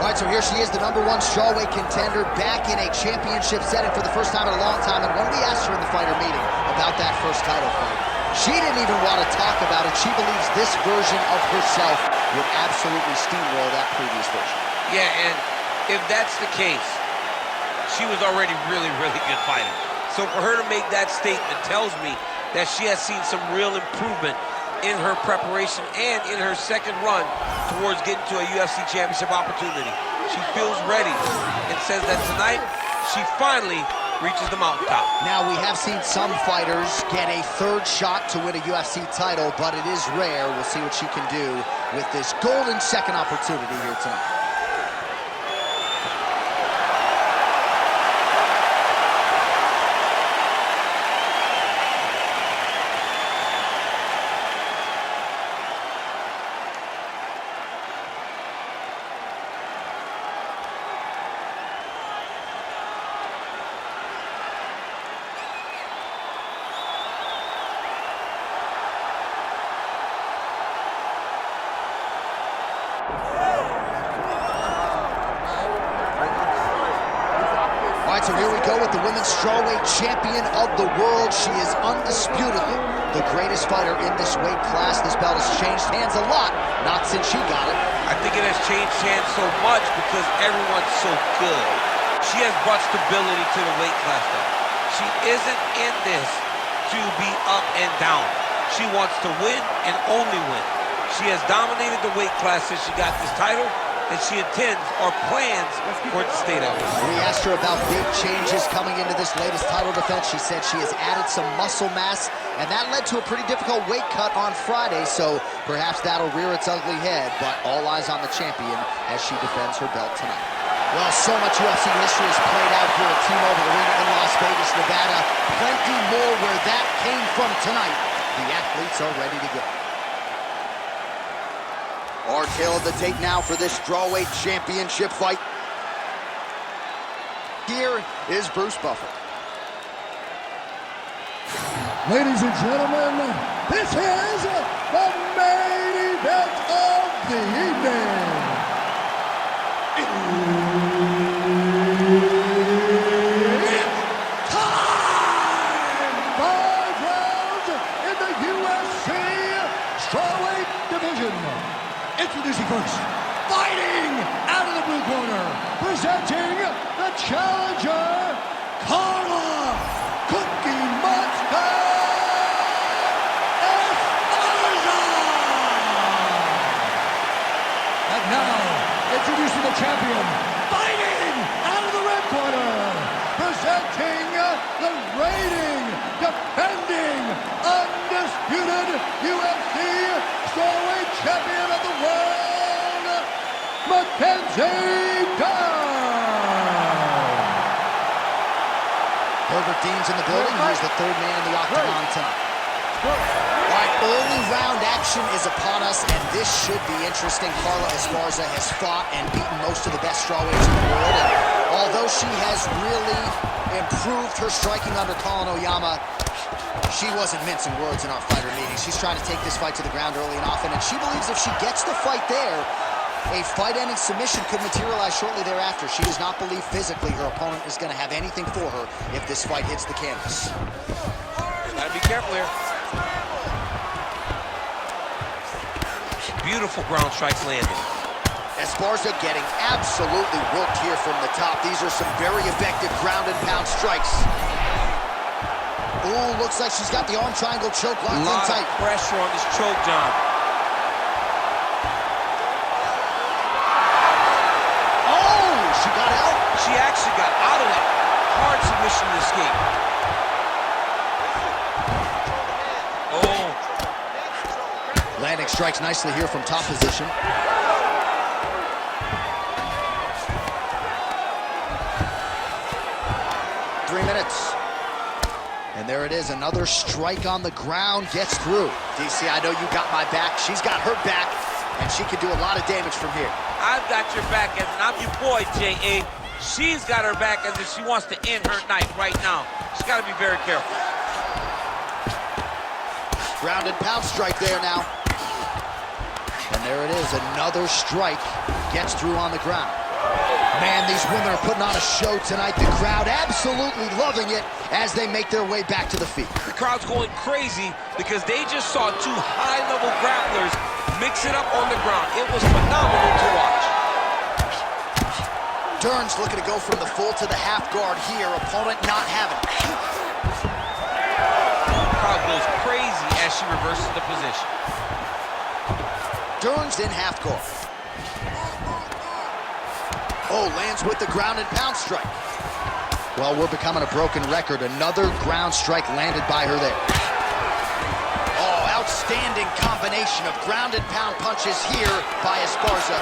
All right, so here she is, the #1 strawweight contender, back in a championship setting for the first time in a long time. And when we asked her in the fighter meeting about that first title fight, she didn't even want to talk about it. She believes this version of herself would absolutely steamroll that previous version. Yeah, and if that's the case, she was already really good fighter. So for her to make that statement tells me that she has seen some real improvement in her preparation and in her second run towards getting to a UFC championship opportunity. She feels ready and says that tonight she finally reaches the mountaintop. Now, we have seen some fighters get a third shot to win a UFC title, but it is rare. We'll see what she can do with this golden second opportunity here tonight. So here we go with the women's strawweight champion of the world. She is undisputedly the greatest fighter in this weight class. This belt has changed hands a lot, not since she got it. I think it has changed hands so much because everyone's so good. She has brought stability to the weight class, though. She isn't in this to be up and down. She wants to win and only win. She has dominated the weight class since she got this title, and she intends or plans for it to stay that way. We asked her about big changes coming into this latest title defense. She said she has added some muscle mass, and that led to a pretty difficult weight cut on Friday, so perhaps that'll rear its ugly head, but all eyes on the champion as she defends her belt tonight. Well, so much UFC history has played out here at T-Mobile Arena in Las Vegas, Nevada. Plenty more where that came from tonight. The athletes are ready to go. Our tail of the tape now for this strawweight championship fight. Here is Bruce Buffer. Ladies and gentlemen, this is the main event of the evening. It's time! 5 rounds in the UFC strawweight division. Introducing first, fighting out of the blue corner, presenting the challenger, Carla Cookie Monster Esparza! And now, introducing the champion, fighting out of the red corner, presenting the reigning, defending, undisputed UFC strawweight champion of the world, Mackenzie Dern. Herbert Dean's in the building. He's the third man in the octagon tonight. All right, early round action is upon us, and this should be interesting. Carla Esparza has fought and beaten most of the best strawweights in the world, and although she has really improved her striking under Colin Oyama, she wasn't mincing words in our fighter meeting. She's trying to take this fight to the ground early and often, and she believes if she gets the fight there, a fight-ending submission could materialize shortly thereafter. She does not believe physically her opponent is going to have anything for her if this fight hits the canvas. Gotta be careful here. Beautiful ground strike landing. Esparza getting absolutely worked here from the top. These are some very effective ground and pound strikes. Ooh, looks like she's got the arm triangle choke locked in tight. A lot of pressure on this choke, John. Oh, she got out. She actually got out of that hard submission to escape. Oh. Landing strikes nicely here from top position. 3 minutes. And there it is, another strike on the ground, gets through. DC, I know you got my back. She's got her back, and she can do a lot of damage from here. I've got your back, and I'm your boy, J.A. She's got her back as if she wants to end her night right now. She's got to be very careful. Ground and pound strike there now. And there it is, another strike gets through on the ground. Man, these women are putting on a show tonight. The crowd absolutely loving it as they make their way back to the feet. The crowd's going crazy because they just saw two high-level grapplers mix it up on the ground. It was phenomenal to watch. Dern's looking to go from the full to the half guard here. Opponent not having it. The crowd goes crazy as she reverses the position. Dern's in half guard. Oh, lands with the ground and pound strike. Well, we're becoming a broken record. Another ground strike landed by her there. Oh, outstanding combination of ground and pound punches here by Esparza.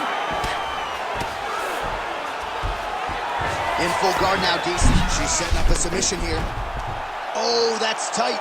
In full guard now, DC. She's setting up a submission here. Oh, that's tight.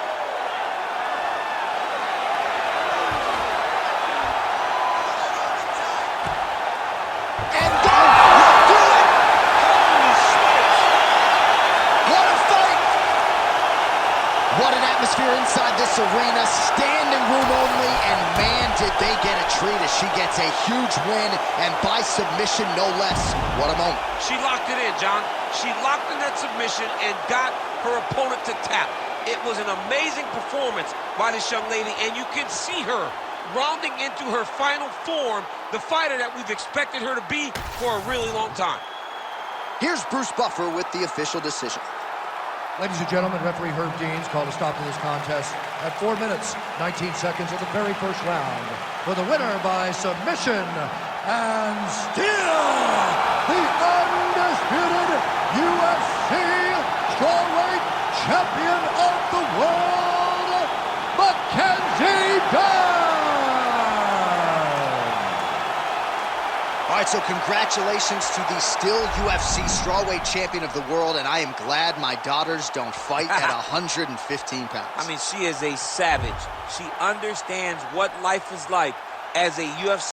What an atmosphere inside this arena, standing room only, and man, did they get a treat as she gets a huge win, and by submission, no less. What a moment. She locked it in, John. She locked in that submission and got her opponent to tap. It was an amazing performance by this young lady, and you can see her rounding into her final form, the fighter that we've expected her to be for a really long time. Here's Bruce Buffer with the official decision. Ladies and gentlemen, referee Herb Deans called a stop to this contest at 4 minutes, 19 seconds of the very first round. For the winner by submission, and still the undisputed UFC strawweight champion of the world, Mackenzie Dern! All right, so congratulations to the still UFC strawweight champion of the world, and I am glad my daughters don't fight at 115 pounds. I mean, she is a savage. She understands what life is like as a UFC